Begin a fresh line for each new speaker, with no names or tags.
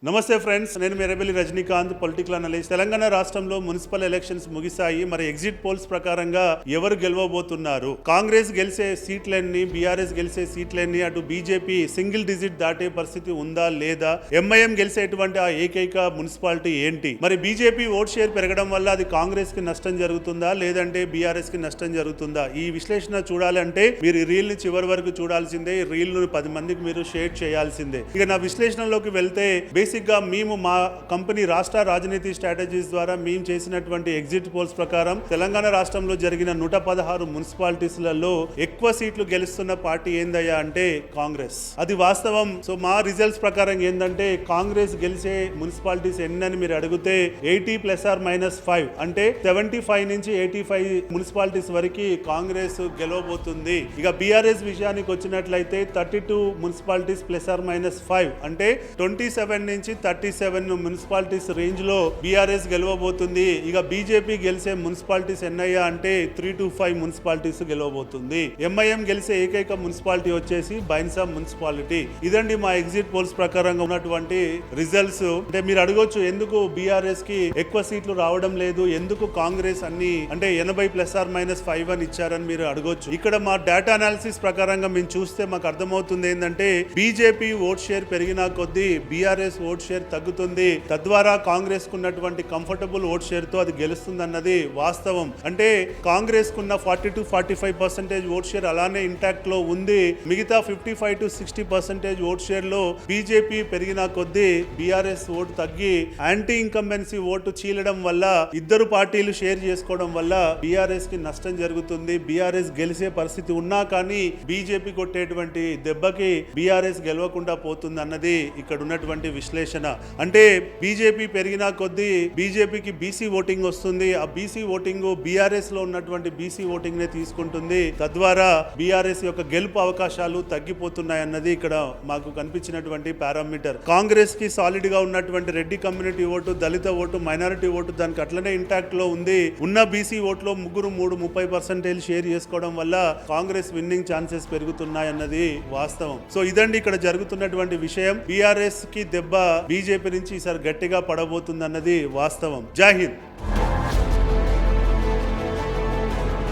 నమస్తే ఫ్రెండ్స్, నేను మెరబెల్లి Rajinikanth, political analyst. Telangana రాష్ట్రంలో మున్సిపల్ ఎలక్షన్స్ ముగిశాయి. మరి ఎగ్జిట్ పోల్స్ ప్రకారంగా ఎవరు గెలవబోతున్నారు? కాంగ్రెస్ గెలిచే సీట్లన్నీ, బీఆర్ఎస్ గెలిచే సీట్లన్నీ, అటు బీజేపీ సింగిల్ డిజిట్ దాటే పరిస్థితి ఉందా లేదా? ఎంఐఎం గెలిచేటువంటి ఆ ఏకైక మున్సిపాలిటీ ఏంటి? మరి బీజేపీ ఓట్ షేర్ పెరగడం వల్ల అది కాంగ్రెస్ కి నష్టం జరుగుతుందా, లేదంటే బీఆర్ఎస్ కి నష్టం జరుగుతుందా? ఈ విశ్లేషణ చూడాలంటే మీరు ఈ రీల్ ని చివరి వరకు చూడాల్సిందే. ఈ రీల్ ను 10 మందికి మీరు షేర్ చేయాల్సిందే. ఇక నా విశ్లేషణలోకి వెళ్తే, బేసిక్గా మేము మా కంపెనీ రాష్ట్ర రాజనీతి స్ట్రాటజీస్ ద్వారా మేము చేసినటువంటి ఎగ్జిట్ పోల్స్ ప్రకారం తెలంగాణ రాష్ట్రంలో జరిగిన 116 మున్సిపాలిటీస్లలో ఎక్కువ సీట్లు గెలుస్తున్న పార్టీ ఏందయ్యా అంటే కాంగ్రెస్. అది వాస్తవం. సో మా రిజల్ట్స్ ప్రకారం ఏంటంటే, కాంగ్రెస్ గెలిచే మున్సిపాలిటీస్ ఎన్నని మీరు అడిగితే 80 ± 5 అంటే 75 నుంచి 85 మున్సిపాలిటీస్ వరకు కాంగ్రెస్ గెలవబోతుంది. ఇక బీఆర్ఎస్ విషయానికి వచ్చినట్లయితే 32 మున్సిపాలిటీస్ ± 5 అంటే 27 నుంచి 37 మున్సిపాలిటీస్ రేంజ్ లో బీఆర్ఎస్ గెలవబోతుంది. ఇక బీజేపీ గెలిచే మున్సిపాలిటీస్ ఎన్నయ్యా అంటే 3 to 5 మున్సిపాలిటీస్ గెలవబోతుంది. ఎంఐఎం గెలిచే ఏకైక మున్సిపాలిటీ వచ్చేసి బైన్సా మున్సిపాలిటీ. ఇదండి మా ఎగ్జిట్ పోల్స్ ప్రకారంగా ఉన్నటువంటి రిజల్ట్స్. అంటే మీరు అడగొచ్చు, ఎందుకు బీఆర్ఎస్ కి ఎక్కువ సీట్లు రావడం లేదు, ఎందుకు కాంగ్రెస్ అన్ని అంటే 80 ± 5 అని ఇచ్చారని మీరు అడగొచ్చు. ఇక్కడ మా డేటా అనాలిసిస్ ప్రకారంగా మేము చూస్తే మాకు అర్థమవుతుంది ఏంటంటే, బీజేపీ ఓట్ షేర్ పెరిగినా కొద్దీ బీఆర్ఎస్ ఓట్ షేర్ తగ్గుతుంది. తద్వారా కాంగ్రెస్ కున్నటువంటి కంఫర్టబుల్ ఓట్ షేర్ తో అది గెలుస్తుంది అన్నది వాస్తవం. అంటే కాంగ్రెస్ కున్న 40 to 45% ఓట్ షేర్ అలానే ఇంటాక్ట్ లో ఉంది. మిగతా 55 to 60% ఓట్ షేర్ లో బీజేపీ పెరిగిన కొద్దీ బీఆర్ఎస్ ఓటు తగ్గి యాంటీ ఇన్కంబెన్సీ ఓటు చీలడం వల్ల, ఇద్దరు పార్టీలు షేర్ చేసుకోవడం వల్ల బీఆర్ఎస్ కి నష్టం జరుగుతుంది. బీఆర్ఎస్ గెలిచే పరిస్థితి ఉన్నా కానీ బీజేపీ కొట్టేటువంటి దెబ్బకి బీఆర్ఎస్ గెలవకుండా పోతుంది అన్నది ఇక్కడ ఉన్నటువంటి విశ్లేషణ. అంటే బీజేపీ పెరిగినా కొద్దీ బీజేపీకి బీసీ ఓటింగ్ వస్తుంది. ఆ బీసీ ఓటింగ్ బీఆర్ఎస్ లో ఉన్నటువంటి బీసీ ఓటింగ్ నే తీసుకుంటుంది. తద్వారా బీఆర్ఎస్ యొక్క గెలుపు అవకాశాలు తగ్గిపోతున్నాయి అన్నది ఇక్కడ మాకు కనిపించినటువంటి పారామీటర్. కాంగ్రెస్ కి సాలిడ్ గా ఉన్నటువంటి రెడ్డి కమ్యూనిటీ ఓటు, దళిత ఓటు, మైనారిటీ ఓటు దానికి అట్లనే ఇంటాక్ట్ లో ఉంది. ఉన్న బీసీ ఓట్లో 30% షేర్ చేసుకోవడం వల్ల కాంగ్రెస్ విన్నింగ్ ఛాన్సెస్ పెరుగుతున్నాయి అన్నది వాస్తవం. సో ఇదండి ఇక్కడ జరుగుతున్నటువంటి విషయం. బీఆర్ఎస్ కి దెబ్బ బీజేపీ నుంచి ఈసారి గట్టిగా పడబోతుంది అన్నది వాస్తవం. జై హింద్.